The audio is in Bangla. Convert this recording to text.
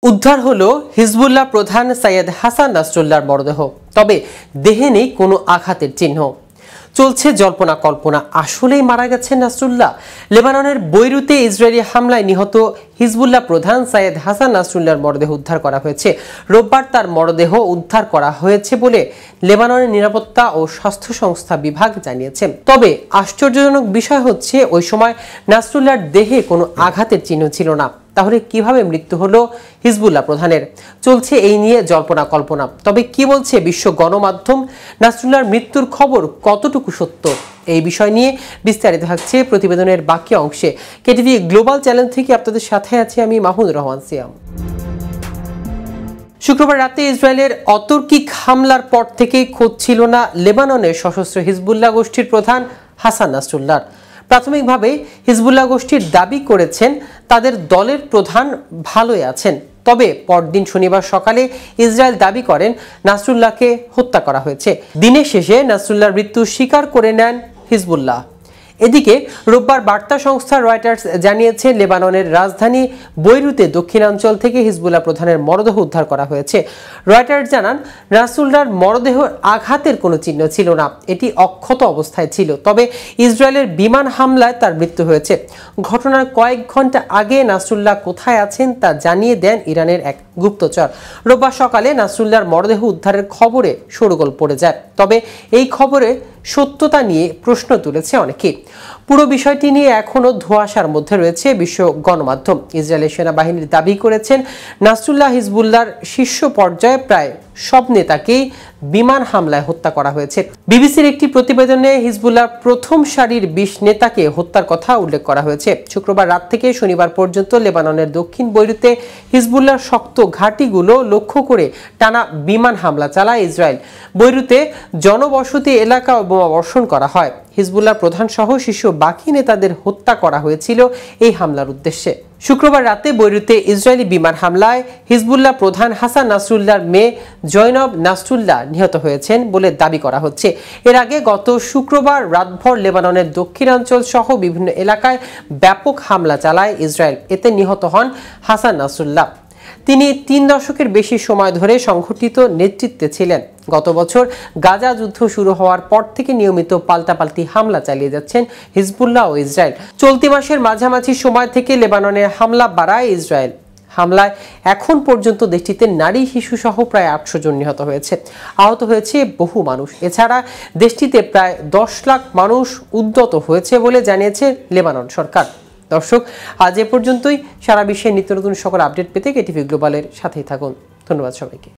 উদ্ধার হলো হিজবুল্লাহ প্রধান সৈয়দ হাসান নাসরুল্লাহর মরদেহ। তবে দেহে নেই কোনো আঘাতের চিহ্ন। চলছে জল্পনা কল্পনা, আসলেই মারা গেছেন নাসরুল্লাহ। লেবাননের বৈরুতে ইসরায়েলি হামলায় নিহত হিজবুল্লাহ প্রধান সৈয়দ হাসান নাসরুল্লাহর মরদেহ উদ্ধার করা হয়েছে। রোববার তার মরদেহ উদ্ধার করা হয়েছে বলে লেবাননের নিরাপত্তা ও স্বাস্থ্য সংস্থা বিভাগ জানিয়েছে। তবে আশ্চর্যজনক বিষয় হচ্ছে, ওই সময় নাসরুল্লাহর দেহে কোনো আঘাতের চিহ্ন ছিল না। তাহলে কিভাবে মৃত্যু হলো হিজবুল্লাহ প্রধানের? চলছে এই নিয়ে জল্পনা কল্পনা। তবে কি বলছে বিশ্ব গণমাধ্যম? নাসরুল্লাহর মৃত্যুর খবর কতটুকু সত্য? এই বিষয় নিয়ে বিস্তারিত থাকছে প্রতিবেদনের বাকি অংশে। কেটিভি গ্লোবাল চ্যানেল থেকে আপনাদের সাথে আছি আমি মাহমুদুর রহমান সিয়াম। শুক্রবার রাতে ইসরায়েলের অতর্কিক হামলার পর থেকেই খোঁজ ছিল না লেবাননের সশস্ত্র হিজবুল্লাহ গোষ্ঠীর প্রধান হাসান নাসরুল্লাহর। প্রাথমিকভাবে হিজবুল্লাহ গোষ্ঠীর দাবি করেছেন তাদের দলের প্রধান ভালোই আছেন। তবে পরদিন শনিবার সকালে ইসরায়েল দাবি করেন নাসরুল্লাহকে হত্যা করা হয়েছে। দিনের শেষে নাসরুল্লাহর মৃত্যু স্বীকার করে নেন হিজবুল্লাহ। এদিকে রোববার বার্তা সংস্থা রয়টার্স জানিয়েছে, লেবাননের রাজধানী বৈরুতে দক্ষিণাঞ্চল থেকে হিজবুল্লাহ প্রধানের মরদেহ উদ্ধার করা হয়েছে। রয়টার্স জানান, নাসরুল্লাহর মরদেহের আঘাতের কোনো চিহ্ন ছিল না, এটি অক্ষত অবস্থায় ছিল। তবে ইসরায়েলের বিমান হামলায় তার মৃত্যু হয়েছে। ঘটনার কয়েক ঘন্টা আগে নাসরুল্লাহ কোথায় আছেন তা জানিয়ে দেন ইরানের এক গুপ্তচর। রোববার সকালে নাসরুল্লাহর মরদেহ উদ্ধারের খবরে শোরগোল পড়ে যায়। তবে এই খবরে সত্যতা নিয়ে প্রশ্ন তুলেছে অনেকে। পুরো বিষয়টি নিয়ে এখনো ধোঁয়াশার মধ্যে রয়েছে বিশ্ব গণমাধ্যম। ইসরায়েলের সেনাবাহিনীর দাবি করেছেন নাসরুল্লাহ হিজবুল্লাহর শীর্ষ পর্যায়ে প্রায় সব নেতাকেই বিমান হামলায় হত্যা করা হয়েছে। বিবিসির একটি প্রতিবেদনে হিজবুল্লাহর প্রথম সারির 20 নেতাকে হত্যার কথা উল্লেখ করা হয়েছে। শুক্রবার রাত থেকে শনিবার পর্যন্ত লেবাননের দক্ষিণ বৈরুতে হিজবুল্লাহর শক্ত ঘাঁটিগুলো লক্ষ্য করে টানা বিমান হামলা চালায় ইসরায়েল। বৈরুতে জনবসতি এলাকা বোমা বর্ষণ করা হয়। হিজবুল্লাহ প্রধান সহ শীর্ষ বাকি নেতাদের হত্যা করা হয়েছিল এই হামলার উদ্দেশ্যে। শুক্রবার রাতে বৈরুতে ইসরায়েলি বিমান হামলায় হিজবুল্লাহ প্রধান হাসান নাসরুল্লাহর মেয়ে জয়নব নাসরুল্লাহ নিহত হয়েছেন বলে দাবি করা হচ্ছে। এর আগে গত শুক্রবার রাতভর লেবাননের দক্ষিণাঞ্চল সহ বিভিন্ন এলাকায় ব্যাপক হামলা চালায় ইসরায়েল। এতে নিহত হন হাসান নাসরুল্লাহ। তিনি 3 দশকের বেশি সময় ধরে সংগঠিত নেতৃত্বে ছিলেন। গত বছর গাজা যুদ্ধ শুরু হওয়ার পর থেকে নিয়মিত পাল্টাপাল্টি হামলা চালিয়ে যাচ্ছেন হিজবুল্লাহ ও ইসরায়েল। চলতি মাসের মাঝামাঝি সময় থেকে লেবাননে হামলা বাড়ায় ইসরায়েল। হামলায় এখন পর্যন্ত দেশটিতে নারী শিশু সহ প্রায় 800 জন নিহত হয়েছে। আহত হয়েছে বহু মানুষ। এছাড়া দেশটিতে প্রায় 10 লাখ মানুষ উদ্যত হয়েছে বলে জানিয়েছে লেবানন সরকার। দর্শক, আজ এ পর্যন্তই। সারা বিশ্বের নিত্য নতুন সকল আপডেট পেতে কেটিভি গ্লোবালের সাথেই থাকুন। ধন্যবাদ সবাইকে।